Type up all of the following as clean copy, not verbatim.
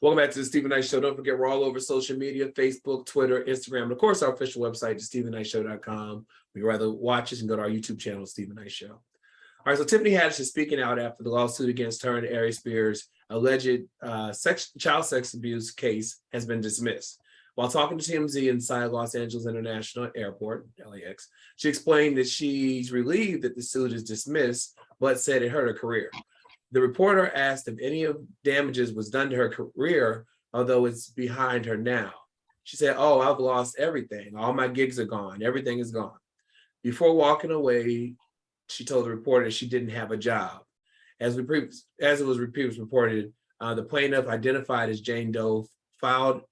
Welcome back to the Stephen Knight Show. Don't forget, we're all over social media, Facebook, Twitter, Instagram, and of course, our official website is StephenKnightShow.com. If you'd rather watch us and go to our YouTube channel, Stephen Knight Show. All right, so Tiffany Haddish is speaking out after the lawsuit against her and Aries Spears' alleged child sex abuse case has been dismissed. While talking to TMZ inside Los Angeles International Airport, LAX, she explained that she's relieved that the suit is dismissed, but said it hurt her career. The reporter asked if any of damages was done to her career, although it's behind her now. She said, "Oh, I've lost everything. All my gigs are gone. Everything is gone." Before walking away, she told the reporter she didn't have a job. As it was previously reported, the plaintiff, identified as Jane Doe, filed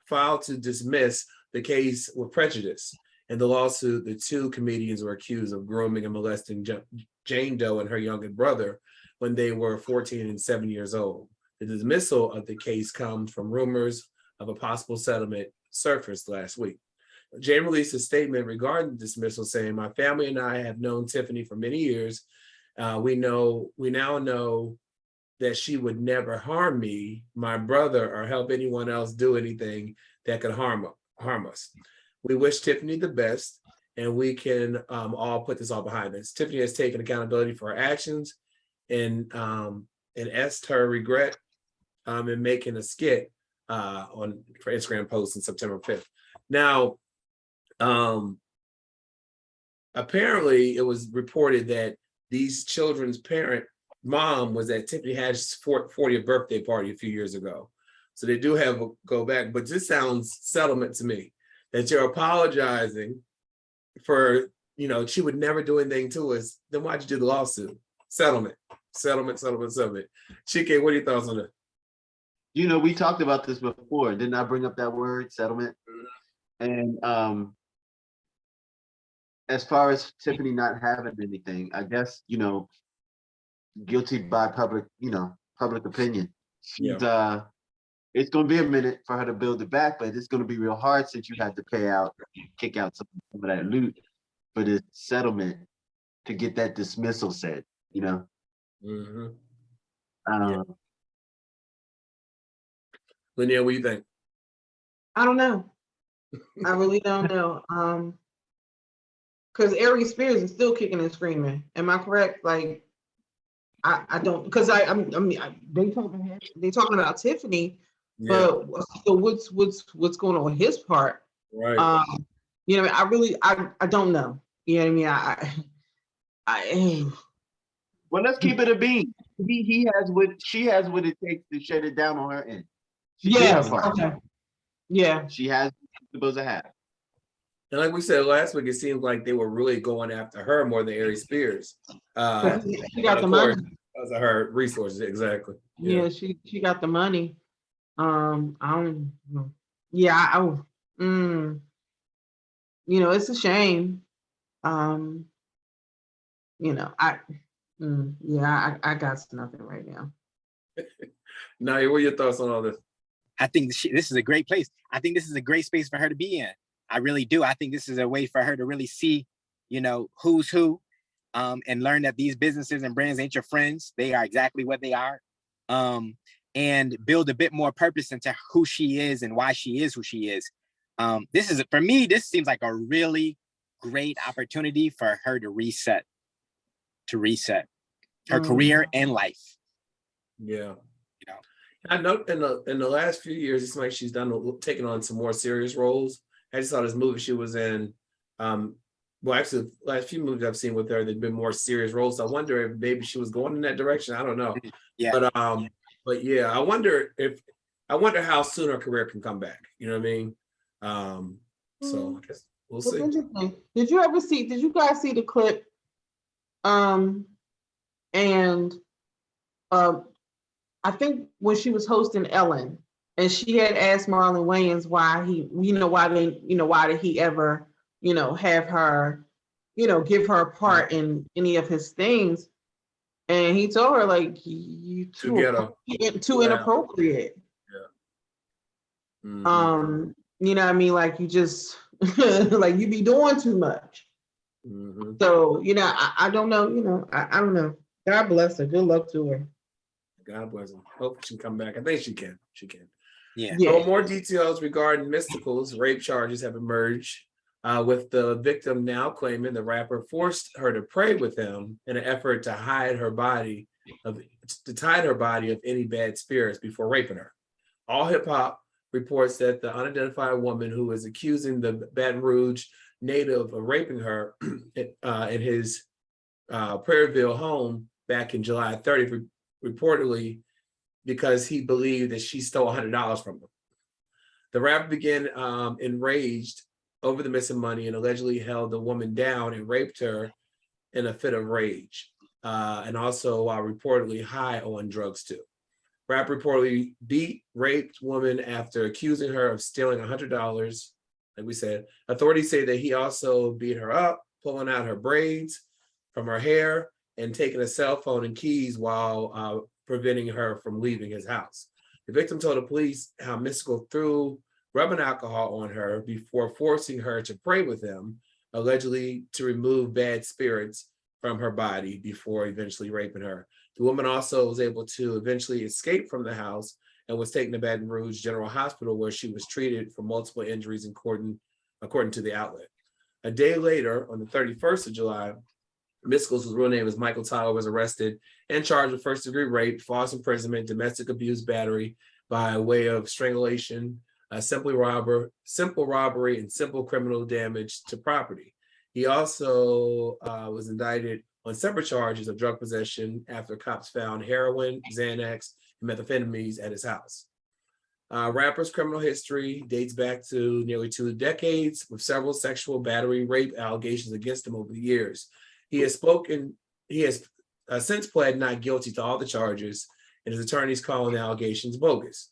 to dismiss the case with prejudice. In the lawsuit, the two comedians were accused of grooming and molesting Jane Doe and her younger brother when they were 14 and 7 years old. The dismissal of the case comes from rumors of a possible settlement surfaced last week. Jane released a statement regarding the dismissal, saying, "My family and I have known Tiffany for many years. We now know that she would never harm me, my brother, or help anyone else do anything that could harm us. We wish Tiffany the best, and we can all put this all behind us. Tiffany has taken accountability for her actions and asked her regret in making a skit for Instagram post on September 5th. Now, apparently it was reported that these children's mom was at Tiffany Haddish's 40th birthday party a few years ago. So they do have a go back, but this sounds settlement to me, that you're apologizing for, she would never do anything to us. Then why'd you do the lawsuit? Settlement. Chike, what are your thoughts on that? We talked about this before. Didn't I bring up that word, settlement? And as far as Tiffany not having anything, I guess, guilty by public opinion. She's it's gonna be a minute for her to build it back, but it's gonna be real hard since you had to kick out some of that loot for this settlement to get that dismissal said, Mm-hmm. Lynia, what do you think? I don't know. I really don't know. Because Aries Spears is still kicking and screaming. Am I correct? Like, I don't, because they talking about Tiffany, but so what's going on with his part? Right. I don't know. You know what I mean? Well, let's keep it a bean. She has what it takes to shut it down on her end. Okay. Yeah. She has what she's supposed to have. And like we said last week, it seems like they were really going after her more than Aries Spears. She got the money. Because of her resources, exactly. Yeah, she got the money. I don't know. Yeah, it's a shame. I got nothing right now. Nayyir, what are your thoughts on all this? I think this is a great place. I think this is a great space for her to be in. I really do. I think this is a way for her to really see, who's who, and learn that these businesses and brands ain't your friends. They are exactly what they are. And build a bit more purpose into who she is and why she is who she is. For me, this seems like a really great opportunity for her to reset her career and life. Yeah. I know in the last few years, it's like she's taken on some more serious roles. I just saw this movie she was in. Actually, the last few movies I've seen with her, they've been more serious roles. So I wonder if maybe she was going in that direction. I don't know. Yeah. But yeah, I wonder how soon her career can come back. You know what I mean? So I guess we'll see. Interesting. Did you guys see the clip? I think when she was hosting Ellen, and she had asked Marlon Wayans why did he ever, have her, give her a part in any of his things. And he told her, like, you too inappropriate. Yeah. Mm-hmm. You know what I mean? Like, you just like you be doing too much. Mm-hmm. So, I don't know, I don't know. God bless her. Good luck to her. God bless him. Hope she can come back. I think she can. She can. Yeah. Yeah. More details regarding Mystical's rape charges have emerged, with the victim now claiming the rapper forced her to pray with him in an effort to hide her body of any bad spirits before raping her. All Hip Hop reports that the unidentified woman who is accusing the Baton Rouge native of raping her in his Prairieville home back in July 30th, reportedly because he believed that she stole $100 from him. The rapper began enraged over the missing money and allegedly held the woman down and raped her in a fit of rage, and also reportedly high on drugs too. Rapper reportedly raped woman after accusing her of stealing $100. Like we said, authorities say that he also beat her up, pulling out her braids from her hair and taking a cell phone and keys while preventing her from leaving his house. The victim told the police how Mystical threw rubbing alcohol on her before forcing her to pray with him, allegedly to remove bad spirits from her body before eventually raping her. The woman also was able to eventually escape from the house and was taken to Baton Rouge General Hospital, where she was treated for multiple injuries according to the outlet. A day later, on the 31st of July, Mystical's real name is Michael Tyler, was arrested and charged with first-degree rape, false imprisonment, domestic abuse, battery by way of strangulation, simple robbery, and simple criminal damage to property. He also was indicted on separate charges of drug possession after cops found heroin, Xanax, and methamphetamines at his house. Rapper's criminal history dates back to nearly 2 decades, with several sexual battery, rape allegations against him over the years. He has since pled not guilty to all the charges, and his attorneys calling the allegations bogus,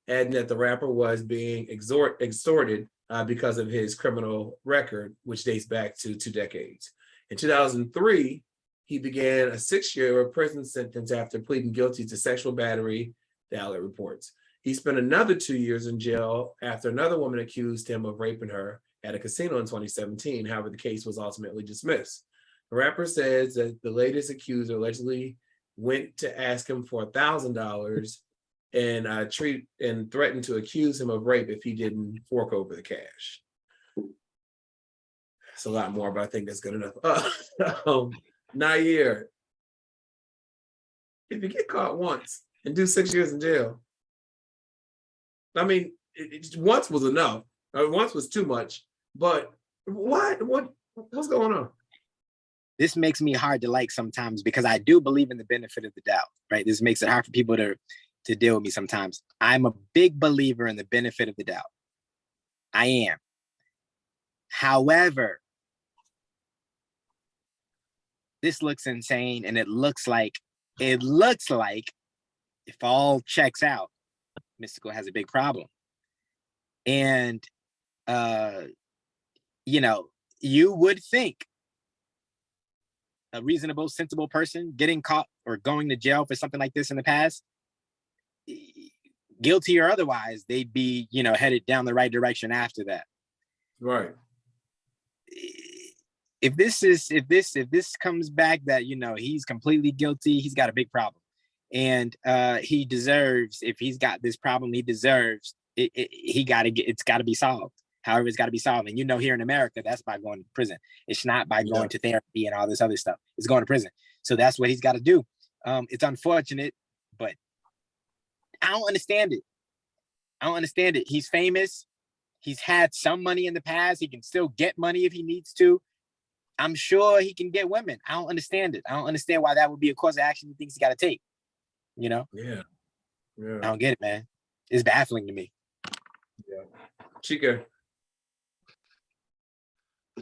adding that the rapper was being extorted because of his criminal record, which dates back to 2 decades. In 2003, he began a 6-year prison sentence after pleading guilty to sexual battery, the outlet reports. He spent another 2 years in jail after another woman accused him of raping her at a casino in 2017. However, the case was ultimately dismissed. The rapper says that the latest accuser allegedly went to ask him for $1,000 and threatened to accuse him of rape if he didn't fork over the cash. It's a lot more, but I think that's good enough. Nayyir, if you get caught once and do 6 years in jail, I mean, once was enough. Once was too much. But what's going on? This makes me hard to like sometimes because I do believe in the benefit of the doubt, right? This makes it hard for people to deal with me sometimes. I'm a big believer in the benefit of the doubt. I am. However, this looks insane, and it looks like if all checks out, Mystical has a big problem. And you would think a reasonable, sensible person getting caught or going to jail for something like this in the past, guilty or otherwise, they'd be, headed down the right direction after that. Right. If this comes back that, he's completely guilty, he's got a big problem. And he deserves, if he's got this problem, he deserves it. It's got to be solved. However, it's got to be solved. And here in America, that's by going to prison. It's not by going to therapy and all this other stuff. It's going to prison. So that's what he's got to do. It's unfortunate, but I don't understand it. He's famous. He's had some money in the past. He can still get money if he needs to. I'm sure he can get women. I don't understand it. I don't understand why that would be a course of action he thinks he's got to take. Yeah. I don't get it, man. It's baffling to me. Yeah. Chike.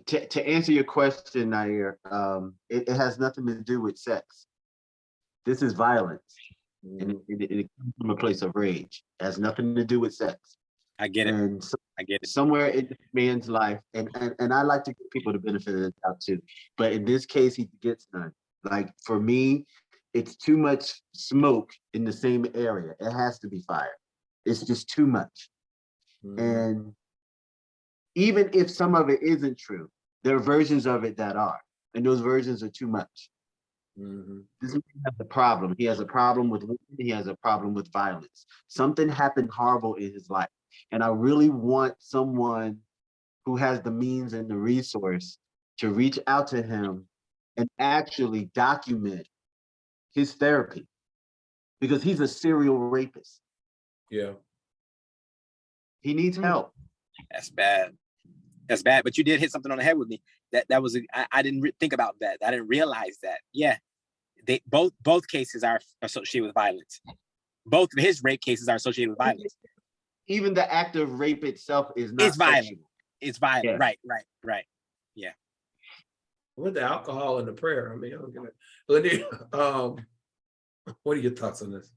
To answer your question, Nayyir, it has nothing to do with sex. This is violence, and it comes from a place of rage. It has nothing to do with sex. I get it. And I get it. Somewhere in this man's life, and I like to give people the benefit of the doubt too, but in this case, he gets none. Like for me, it's too much smoke in the same area. It has to be fire. It's just too much. And even if some of it isn't true, there are versions of it that are, and those versions are too much. This man has a problem. He has a problem with women. He has a problem with violence. Something happened horrible in his life. And I really want someone who has the means and the resource to reach out to him and actually document his therapy, because he's a serial rapist. Yeah. He needs help. That's bad. That's bad. But you did hit something on the head with me. That was I didn't think about that. I didn't realize that. Yeah, they both cases are associated with violence. Both of his rape cases are associated with violence. Even the act of rape itself is not It's violent. sexual. It's violent. Yeah. Right. Yeah. With the alcohol and the prayer, I mean, I don't get it. Lynia, what are your thoughts on this?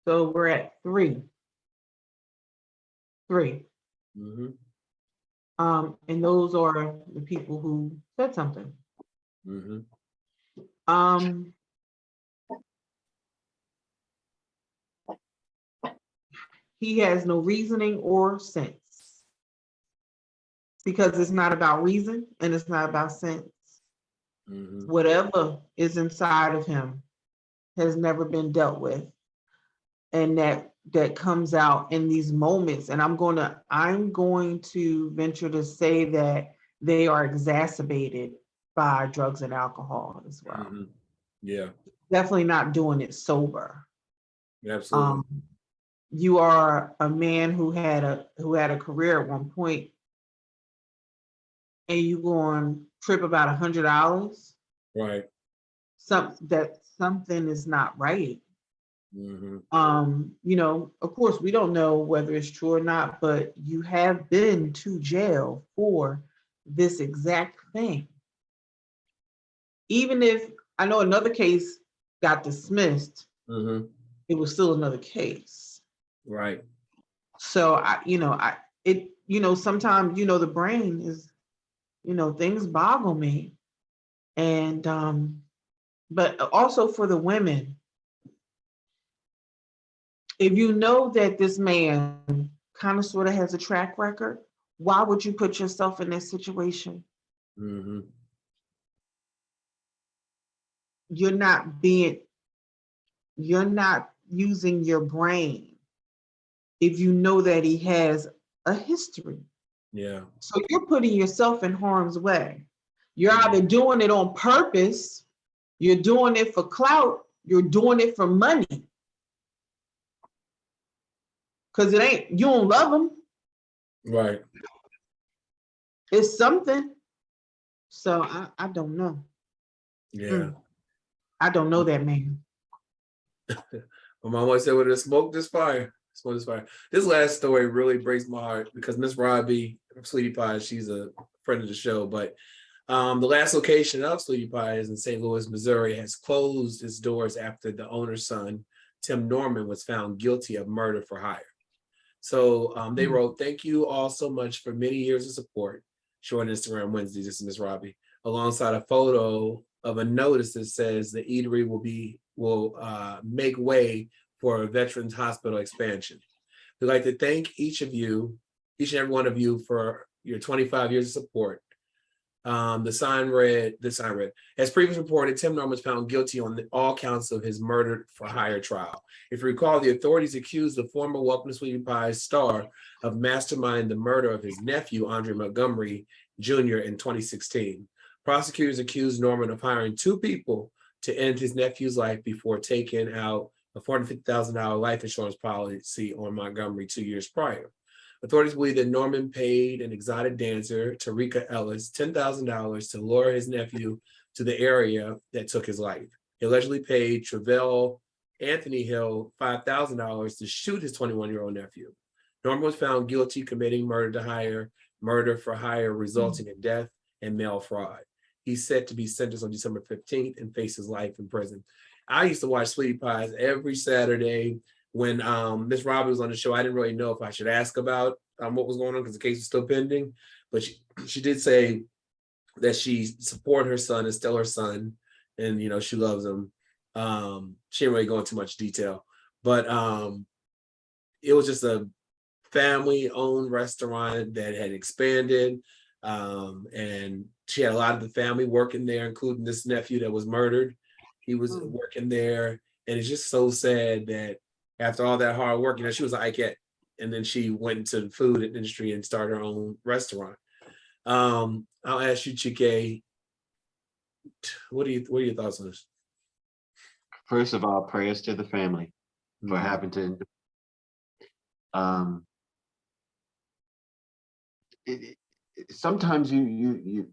So we're at 3. Mm-hmm. And those are the people who said something. Mm-hmm. He has no reasoning or sense, because it's not about reason and it's not about sense. Mm-hmm. Whatever is inside of him has never been dealt with, and that comes out in these moments. And I'm going to venture to say that they are exacerbated by drugs and alcohol as well. Mm-hmm. Yeah. Definitely not doing it sober. Absolutely. You are a man who had a career at one point, and you go on trip about $100. Right. Something is not right. Mm-hmm. Of course, we don't know whether it's true or not, but you have been to jail for this exact thing. Even if I know another case got dismissed, Mm-hmm. it was still another case. Right. So sometimes, the brain is, things boggle me. And, but also for the women, if you know that this man kind of sort of has a track record, why would you put yourself in this situation? Mm-hmm. You're not using your brain if you know that he has a history. Yeah. So you're putting yourself in harm's way. You're Mhm. either doing it on purpose, you're doing it for clout, you're doing it for money. Because you don't love him. Right. It's something. So I don't know. Yeah. I don't know that man. My mom always said, "With the smoke, this fire. Smoke, this fire." This last story really breaks my heart because Miss Robbie, Sweetie Pie, she's a friend of the show. But the last location of Sweetie Pie is in St. Louis, Missouri, has closed its doors after the owner's son, Tim Norman, was found guilty of murder for hire. So they wrote, "Thank you all so much for many years of support." Show on Instagram Wednesday. This is Miss Robbie, alongside a photo of a notice that says the eatery will make way for a veterans hospital expansion. We'd like to thank each and every one of you for your 25 years of support. The sign read, as previously reported, Tim Norman was found guilty on all counts of his murder for hire trial. If you recall, the authorities accused the former Welcome to Sweetie Pie star of masterminding the murder of his nephew, Andre Montgomery Jr. in 2016. Prosecutors accused Norman of hiring 2 people to end his nephew's life before taking out a $450,000 life insurance policy on Montgomery 2 years prior. Authorities believe that Norman paid an exotic dancer, Tarika Ellis, $10,000 to lure his nephew to the area that took his life. He allegedly paid Travell Anthony Hill $5,000 to shoot his 21-year-old nephew. Norman was found guilty committing murder for hire resulting in death, and mail fraud. He's set to be sentenced on December 15th and faces life in prison. I used to watch Sweetie Pies every Saturday. When Miss Robbie was on the show, I didn't really know if I should ask about what was going on because the case was still pending. But she did say that she supported her son, is still her son, and she loves him. She didn't really go into much detail, but it was just a family-owned restaurant that had expanded, and she had a lot of the family working there, including this nephew that was murdered. He was working there. And it's just so sad that after all that hard work, she was an Ike, and then she went into the food industry and started her own restaurant. I'll ask you, Chike, what are your thoughts on this? First of all, prayers to the family for having to. Sometimes you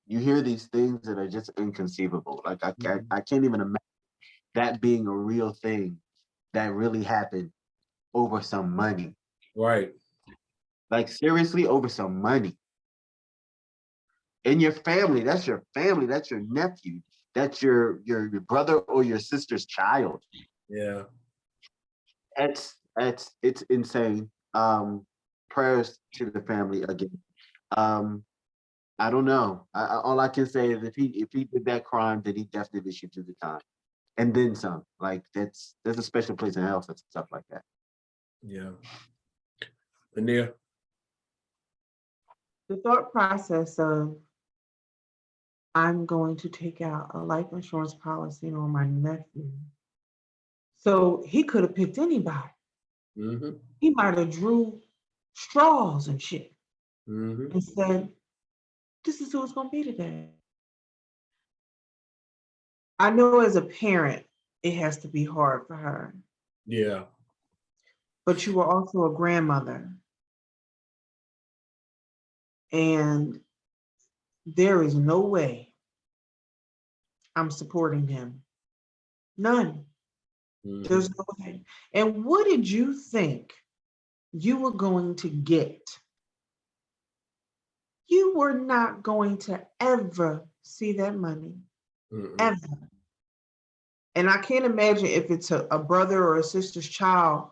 hear these things that are just inconceivable. Like I can't even imagine that being a real thing that really happened over some money. Right. Like seriously, over some money. In your family, that's your nephew, that's your brother or your sister's child. Yeah. It's insane. Prayers to the family again. I don't know. All I can say is if he did that crime, then he definitely should do the time, and then some. Like there's a special place in hell for stuff like that. Yeah. Nayyir. The thought process of I'm going to take out a life insurance policy on my nephew. So he could have picked anybody. Mm-hmm. He might have drew straws and shit Mm-hmm. and said, this is who it's going to be today. I know as a parent, it has to be hard for her. Yeah. But you were also a grandmother. And there is no way I'm supporting him. None. Mm-hmm. There's no way. And what did you think you were going to get? You were not going to ever see that money. Mm-hmm. Ever. And I can't imagine if it's a brother or a sister's child,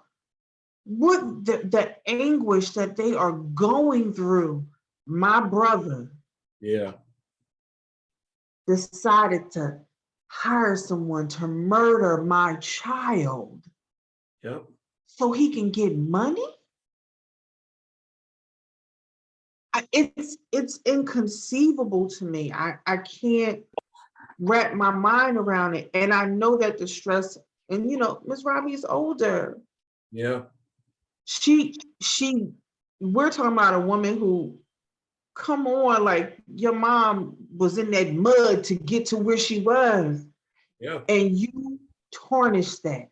what the anguish that they are going through. My brother decided to hire someone to murder my child. Yep. So he can get money? It's inconceivable to me. I can't wrap my mind around it. And I know that the stress, and Miss Robbie is older. Yeah. We're talking about a woman who, come on, like your mom was in that mud to get to where she was. Yeah. And you tarnish that.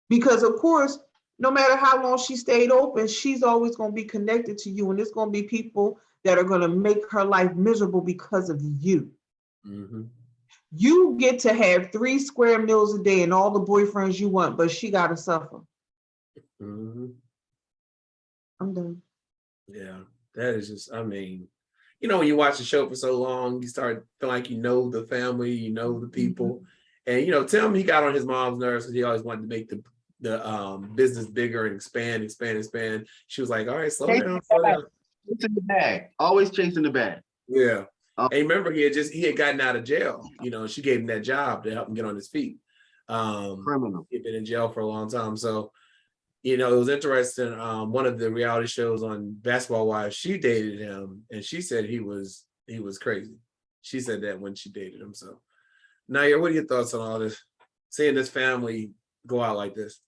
Because of course, no matter how long she stayed open, she's always going to be connected to you. And there's going to be people that are going to make her life miserable because of you. Mm-hmm. You get to have 3 square meals a day and all the boyfriends you want, but she got to suffer. Mm-hmm. I'm done. Yeah. That is just, when you watch the show for so long, you start feeling like you know the family, you know the people. And, Tim, he got on his mom's nerves because he always wanted to make the business bigger and expand. She was like, all right, slow down. Chasing the bag. Always chasing the bag. Yeah. And remember, he had gotten out of jail. She gave him that job to help him get on his feet. Criminal. He'd been in jail for a long time. So, it was interesting. One of the reality shows on Basketball Wives, she dated him, and she said he was crazy. She said that when she dated him. So, Nayyir, what are your thoughts on all this? Seeing this family go out like this?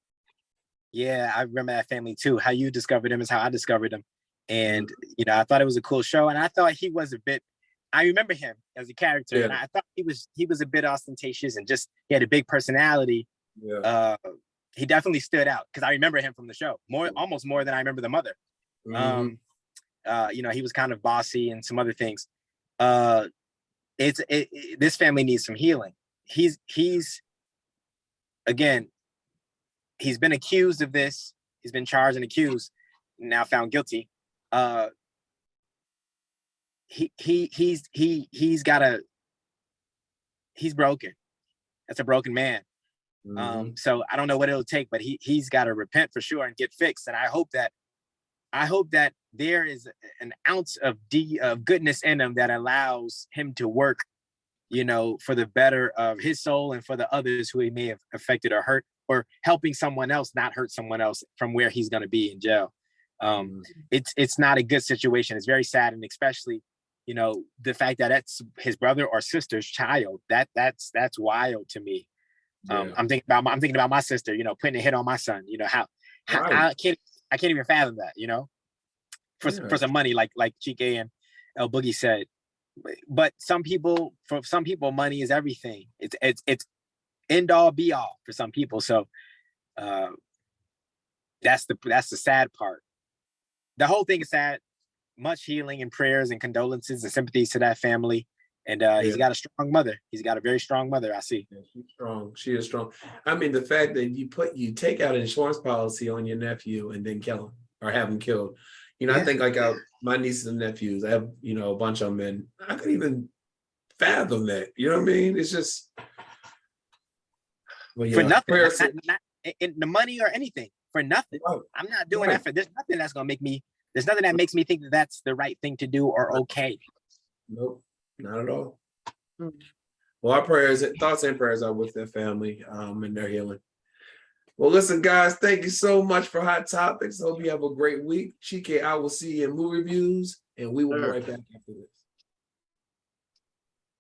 Yeah, I remember that family too. How you discovered him is how I discovered him. And, I thought it was a cool show. And I thought he was I remember him as a character. Yeah. And I thought he was a bit ostentatious and just, he had a big personality. Yeah. He definitely stood out because I remember him from the show almost more than I remember the mother. Mm-hmm. He was kind of bossy and some other things. This family needs some healing. He's been accused of this. He's been charged and accused, now found guilty. He's broken. That's a broken man. Mm-hmm. So I don't know what it'll take, but he's got to repent for sure and get fixed. And I hope that there is an ounce of goodness in him that allows him to work, for the better of his soul and for the others who he may have affected or hurt, or helping someone else not hurt someone else from where he's going to be in jail. It's not a good situation. It's very sad, and especially, you know, the fact that that's his brother or sister's child, that's wild to me. Yeah. I'm thinking about my sister, you know, putting a hit on my son, you know, how Right. I can't even fathom that, you know, for some money, like Chike and El Boogie said. But for some people, money is everything. It's end all be all for some people. So that's the sad part. The whole thing is sad. Much healing and prayers and condolences and sympathies to that family. And he's got a strong mother. He's got a very strong mother, I see. Yeah, she's strong. She is strong. I mean, the fact that you take out an insurance policy on your nephew and then kill him or have him killed. You know, I think like my nieces and nephews, I have, you know, a bunch of them, and I couldn't even fathom that. You know what I mean? It's just for nothing. Not in the money or anything. For nothing. Right. I'm not doing that for. There's nothing that's gonna make me. There's nothing that makes me think that that's the right thing to do or okay. Nope, not at all. Mm. Well, our thoughts and prayers are with their family and their healing. Well, listen, guys, thank you so much for Hot Topics. Hope you have a great week. Chike, I will see you in movie reviews, and we will be right back after this.